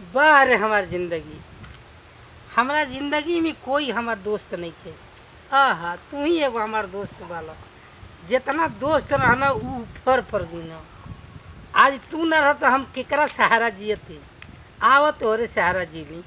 वाह रे हमार जिंदगी, हमारा जिंदगी में कोई हमार दोस्त नहीं थे। आहा तू ही एगो हमार दोस्त वाला। जितना दोस्त रहना ऊ ऊपर पर गिना। आज तू न रह तो हम केकरा सहारा जियते। आवत तोरे सहारा जी ली।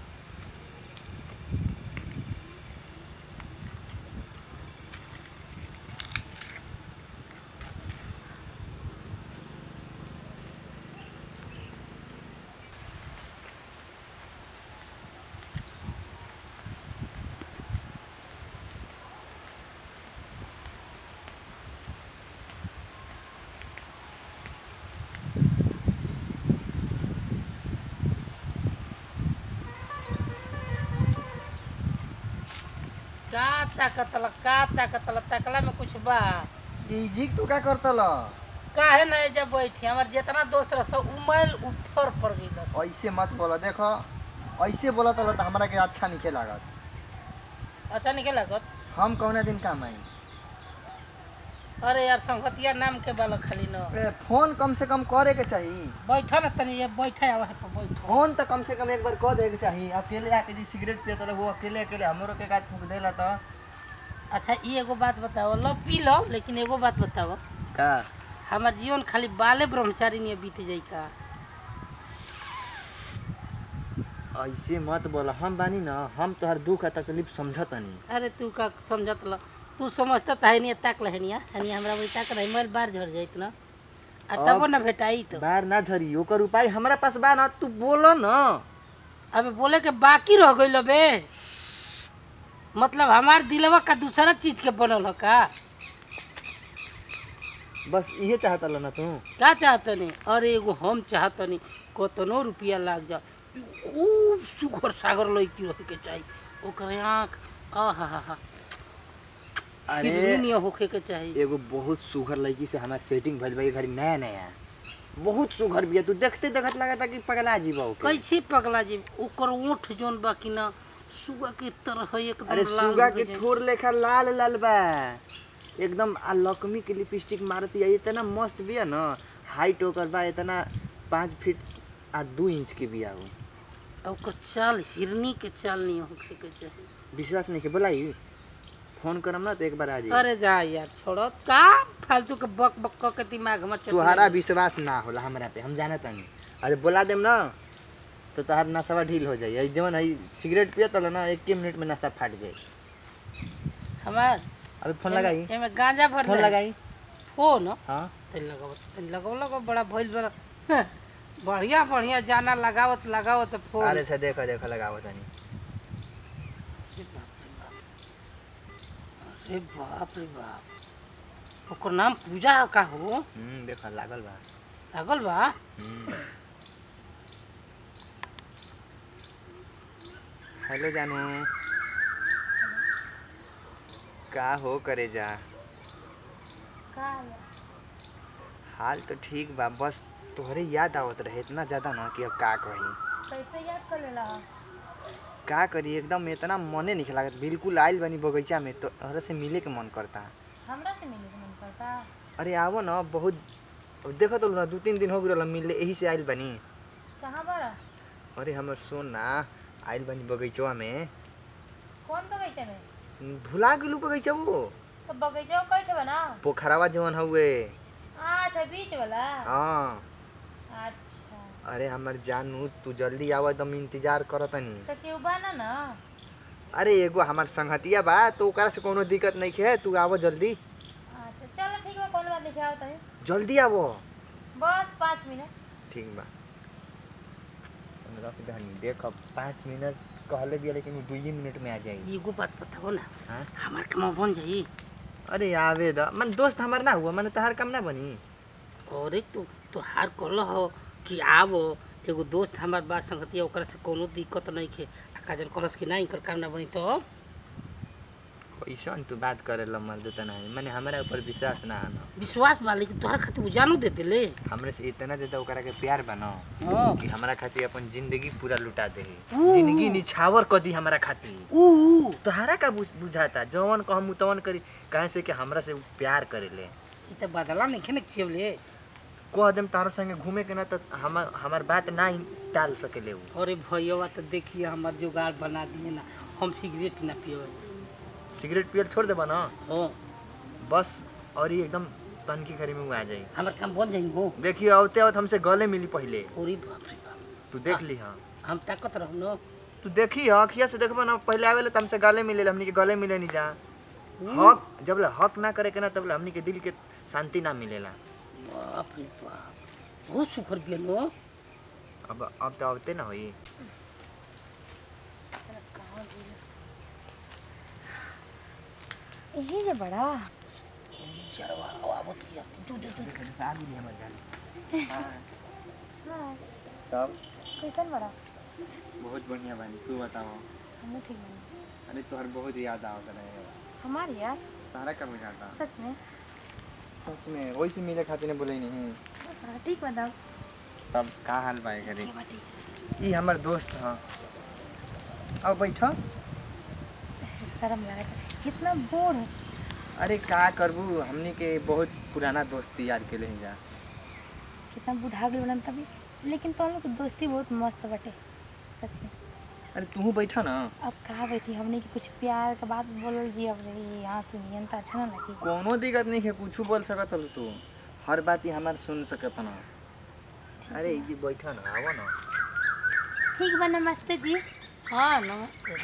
का ताकतला तकला में कुछ बा। जी तू क्या करतल? काहे नहीं जब बैठी हमार जितना दोस्त रह सब उमल ऊपर पड़ गई। ऐसे मत बोला, देखो ऐसे बोला तो हमरा के अच्छा नहीं लागत। अच्छा नहीं लागत? हम कौना दिन काम आई? अरे यार संगतिया नाम के बालक खाली न फोन कम से कम करे के चाहिए। बैठा ना तनी ये बैठा आवा है तो बैठो। फोन तो कम से कम एक बार कह दे के चाहिए। अकेले आके जी सिगरेट पिए तो वो अकेले अकेले हमरो के गाछ फूक देला तो। अच्छा ये एगो बात बताओ, लो पी लो, लेकिन एगो बात बताओ, का हमार जीवन खाली बाले ब्रह्मचारी नहीं बीत जाई का? ऐसे मत बोला, हम बानी ना, हम तोहर दुख आ तकलीफ समझत नहीं। अरे तू का समझत ल, तू समझता तो है नहीं, ताक ल है नहीं, हनी हमरा बड़ी ताक नहीं, मोबाइल बाहर झड़ जाइत ना आ तबो ना भेटाई तो। बाहर ना झरी, ओकर उपाय हमरा पास बा ना, तू बोलो ना। अबे बोले के बाकी रह गइल बे, मतलब हमार दिलवा का दूसरा चीज के बनल हो का? बस ये चाहता ना तू? क्या चाहते नहीं? अरे एगो हम चाहते नहीं, कतनो रुपया लाग जा, खूब सुघर सागर लड़की रहे के चाहिए, ओकर आँख आहा अरे होखे के चाहिए। एगो बहुत सुघर लड़की से हमार सेटिंग भइल बा ये घड़ी नया नया, बहुत सुघर बिया, तू देखते देखत लगता कि पगला जीवा ओके। कैसे पगला जी? ओकर ओठ जोन बा कि ना सुगा के तरह एकदम अरे लाल सुगा हो के गइल। ठोर लेखा लाल लाल बा एकदम। आ लकमी के लिपस्टिक मारती है, इतना मस्त बिया ना। हाइट ओकर बा इतना 5 फीट आ 2 इंच के बिया हो। और ओकर चाल हिरनी के चाल नहीं होखे के चाहिए। विश्वास नहीं के बोलाई, फोन करम ना तो एक बार आ जाइए। अरे जा यार छोड़ो, का फालतू के बक बक क के दिमाग में तुहारा विश्वास ना होला हमरा पे, हम जानत नहीं। अरे बोला देम ना तो तोहार नशा ढील हो जाई। जवन है सिगरेट पियत ल ना 1 मिनट में नशा फाट जाए। हमार अबे फोन लगाई, एमे गांजा भर फोन लगाई। फोन हां लगाओ बड़ा भइल बड़ा बढ़िया बढ़िया जाना लगावत फोन। अरे अच्छा देखो देखो लगावत नहीं। अरे बाप रे बाप, ओकर नाम पूजा का हो? देखो लागल बा। लागल बा? हेलो जानू, का हो करे जा? हाल तो ठीक बा, बस तोहरे याद आवत रहे इतना ज्यादा ना कि अब का कही। कैसे याद कर लेला? का करी, एकदम इतना मने नहीं लागत। बिल्कुल आइल बनी बगीचा में तो तोहरा से मिले के मन करता। हमरा से मिले के मन करता? अरे आवो ना, बहुत देखो तो ना 2-3 दिन हो गए मिलले, यही से आइल बनी। कहाँ बड़ा? अरे हमर सोना आइल बनी बगीचवा में। कौन बगीचे में? भुला गेलू बगीचा वो तो बगीचा कैसे बना? पोखरावा जवन हुए। अच्छा बीच वाला? हाँ। अच्छा अरे हमर जानू तू जल्दी आवा, एकदम इंतजार करतनी। तो क्यों बना ना? अरे एगो हमार संगतिया बा तो ओकरा से कोनो दिक्कत नहीं है, तू आवो जल्दी। अच्छा चलो ठीक है, कौन बात लिखे आओ तनी। जल्दी आवो। बस 5 मिनट। ठीक बा, रख दहनी। देख अब 5 मिनट कहले दिया, लेकिन 2 मिनट में आ जाएगी। एगो बात बताओ ना। हाँ? हमार काम बन जाई? अरे आवे दा, मन दोस्त हमार ना हुआ, मन तहार काम ना बनी। और तो हार कल हो कि आवो, एगो दोस्त हमार बात संगतिया, ओकरा से कोनो दिक्कत नहीं खे। काजल करस कि नहीं कर काम ना बनी तो कैसन तू बात करे ला मर्द तना, माने हमरा ऊपर विश्वास ना आना। विश्वास वाले कि तोहरा खातिर उ जानू देते ले। हमरे से इतना ज्यादा ओकरा के प्यार बनो हां कि हमरा खातिर अपन जिंदगी पूरा लुटा दे। ऊ। जिंदगी निछावर कर दी हमरा खातिर। ऊ तोहरा का बुझाता, जवन कहम तवन करी, काहे से कि हमरा से उ प्यार करेले। ई त बदला नहीं खेने छिवले। कह देम तारा संगे घूमे के ना तो हमार बात ना ही टाल सकेले उ। अरे भैया तो देखिए हमार जुगाड़ बना दिए ना, हम सिगरेट ना पियो। सिगरेट पियल छोड़ देबा ना हाँ बस, और ये एकदम तनकी घरी में उ आ जाई। हमार काम बन जाई वो। देखिए आवते आवत हमसे गले मिली पहले, अरे बाप रे बाप, तू देख ली। हाँ हम ताकत रहो न। तू देखी अखिया से देखबा ना, पहले आवेले त हमसे गले मिले, हमनी के गले मिले नहीं जा। हक जब ले हक ना करे के ना तब ले हमनी के दिल के शांति ना मिलेला। बाप रे बाप, बहुत सुखर बिया नो। अब तो आवते ना होई। यही जे बड़ा चरवा आवत किया तू साल भी हमर जान। हाँ तब कैसन बड़ा? बहुत बढ़िया बानी, तू बताओ। हमें ठीक नहीं। अरे तोहर बहुत याद आवत रहे। हमारी यार सारा कब जाता सच में? सच में वही से मिले खातिर ने बोले नहीं। हाँ, ठीक बताओ। तब का हाल बाय करे? ठीक बा, ठीक। ई हमर दोस्त हां। अब बैठो। शर्म लगा कितना बोर है। अरे का करबू, हमनी के बहुत पुराना दोस्ती याद के ले जा। कितना बुढ़ा गए बनन तभी, लेकिन तो हम लोग की दोस्ती बहुत मस्त बटे सच में। अरे तू बैठो ना। अब कहाँ बैठी, हमने की कुछ प्यार का बात बोलल जी। अब रही यहाँ सुनियन तो अच्छा ना लगी। कोनो दिक्कत नहीं है, कुछ बोल सकत हो तू, हर बात ही हमार सुन सकत ना। अरे ये बैठो ना, आओ ना। ठीक बा, नमस्ते जी। हाँ नमस्ते।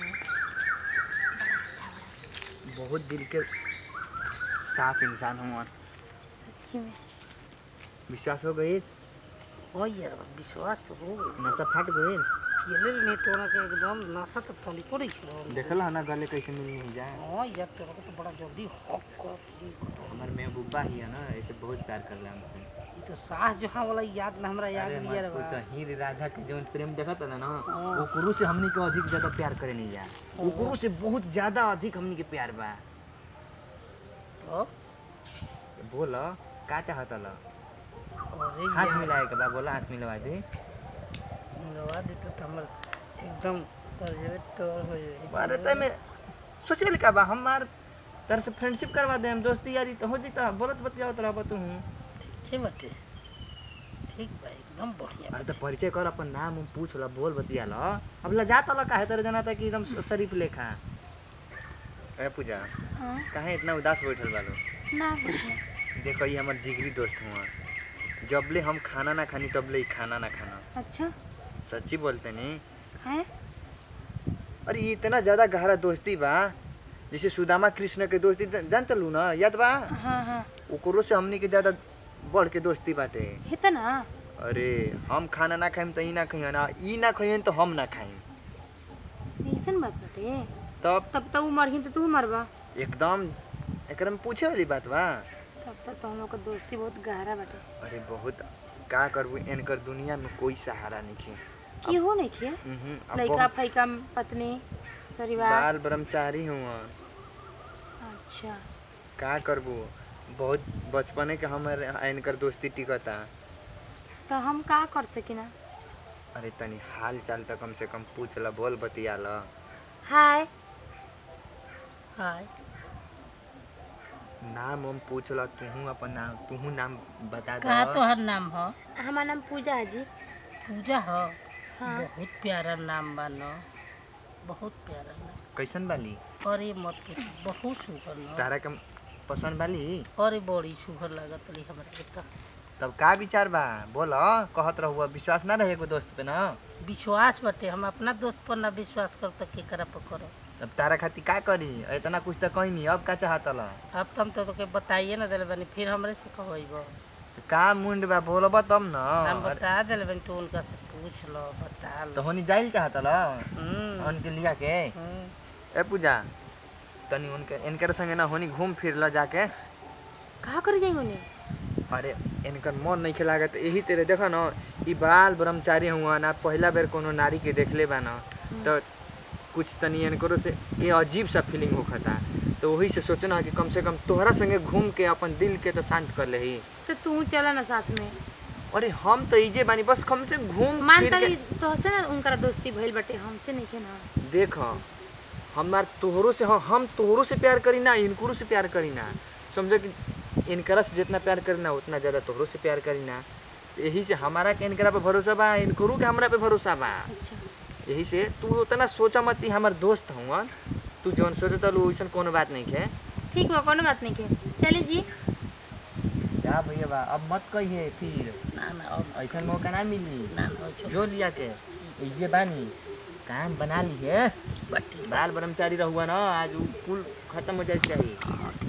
बहुत दिल के साफ इंसान हूँ। सच्ची में विश्वास हो गई? हो यार विश्वास तो हो गई। नशा फट गई? ये ले नहीं तोरा के एकदम नशा तो तली पड़ी छलो। देखल है ना गले कैसे मिल नहीं जाए। हाँ यार तोरा के तो बड़ा जल्दी हक करती। हमार महबूबा ही है ना, ऐसे बहुत प्यार कर ले हमसे। ये तो सास जहां वाला याद ना हमरा याद अरे नहीं यार मत पूछ, हीर राधा के जौन प्रेम देखत है ना, हाँ। वो कुरु से हमनी के अधिक ज्यादा प्यार करे नहीं जा। वो कुरु से बहुत ज्यादा अधिक हमनी के प्यार बा। तो बोल का चाहत ल? अरे हाथ यार मिलाए के बा, बोला हाथ मिलवा दे। मिलवा दे तो हमर एकदम कर जेबे तो हो जाए। अरे तय में सोचल का बा, हमार तरह से फ्रेंडशिप करवा दे, हम दोस्ती यारी तो हो जीता, बोलत बतियावत रहबा तू। ठीक बाटे, ठीक बा एकदम बढ़िया। अरे तो परिचय कर, अपन नाम उम पूछ ला, बोल बतिया ला। अब ला जात ला काहे तरह जना था कि एकदम शरीफ लेखा। ए पूजा, हाँ काहे इतना उदास बैठल बालो? ना पूछना। देखो ये हमर जिगरी दोस्त हुआ, जबले हम खाना ना खानी तबले ही खाना ना खाना। अच्छा सच्ची बोलते नहीं। है? अरे ये इतना ज्यादा गहरा दोस्ती बा, जैसे सुदामा कृष्ण के दोस्ती जानते लू ना, याद बा? हाँ हाँ ओकरो से हमनी के ज्यादा बढ़ के दोस्ती बाटे। है ना। अरे हम खाना ना खाइम तो ई ना खइहन, ना ई ना खइहन तो हम ना खाइम। ऐसन बात बाटे। तब तब तक उमर ही तो तू मरबा। एकदम एकरा में पूछे वाली बात बा। तब तक तो हम लोग का दोस्ती बहुत गहरा बाटे। अरे बहुत का करबू, इनकर दुनिया में कोई सहारा नहीं है। की हो नहीं किया? अब लड़का बहुत फैका पत्नी परिवार। बाल ब्रह्मचारी हुआ, अच्छा का करबू, बहुत बचपने के हमारे इनकर दोस्ती टिकता। तो हम का कर सकी ना? अरे तनी हाल चाल तो कम से कम पूछ ला, बोल बतिया ला। हाय हाय नाम हम पूछ ला, तूहू अपन नाम, तूहू नाम बता का दो। तोहर नाम हो? हमारा नाम पूजा है जी। पूजा हो? हाँ। बहुत प्यारा नाम बा न, बहुत प्यारा नाम। कैसन बाली? अरे मत पूछ, बहुत सुघर न। तारा के पसंद बाली? अरे बड़ी सुघर लागत रही हमरा के तो। तब का विचार बा, बोल। कहत रहुआ विश्वास ना रहे को दोस्त पे ना? विश्वास बटे, हम अपना दोस्त पर ना विश्वास कर तो केकरा पर करो। तब तारा खातिर का करी, इतना कुछ तो कहीं नहीं, अब का चाहत ला? अब तो हम तो बताइए ना दिले बनी, फिर हमरे से कहबो। का मुंड बा, बोलबा तब न। हम बता दिले बनी, तो उनका से पूछ लो, बता तो लो। होनी जाइल चाहत ला हम्म, उनके लिया के? ए पूजा, तनी उनके इनकर संगे ना होनी घूम फिर ला जाके। का कर जाई उन्हें? अरे इनकर मन नहीं खेलागा तो यही तेरे देखा ना, ई बाल ब्रह्मचारी हुआ ना, पहला बेर कोनो नारी के देखले बा ना, तो कुछ तनी इनकरो से ये अजीब सा फीलिंग होखता। तो वही से सोचना कि कम से कम तोहरा संगे घूम के अपन दिल के तो शांत कर ले ही। तो तू चला ना साथ में। अरे हम तो इजे बानी, बस कम से घूम मान फिर तारी के तो से ना उनका दोस्ती भइल बटे, हमसे नहीं के ना। देख, हमार तोहरो से, हम तोहरो से प्यार करी ना, इनकरो से प्यार करी ना, समझे कि इनकरा से जितना प्यार करना उतना ज़्यादा तोहरो से प्यार करी ना। यही से हमारा के इनकरा पे भरोसा बा, इनकरू के हमरा पे भरोसा बा। अच्छा यही से तू उतना सोचा मत कि हमार दोस्त हुआ, तू जौन सोचता लो वैसन कोनो बात नहीं है। ठीक बा, कोनो बात नहीं के। चलिए जी। जा भैया बा, अब मत कहिए फिर, ना ना अब ऐसा मौका ना मिली। ना ना जो लिया के ये बानी काम बना ली है, बट बाल ब्रह्मचारी रहुआ ना, आज उ कुल खत्म हो जाए चाहिए।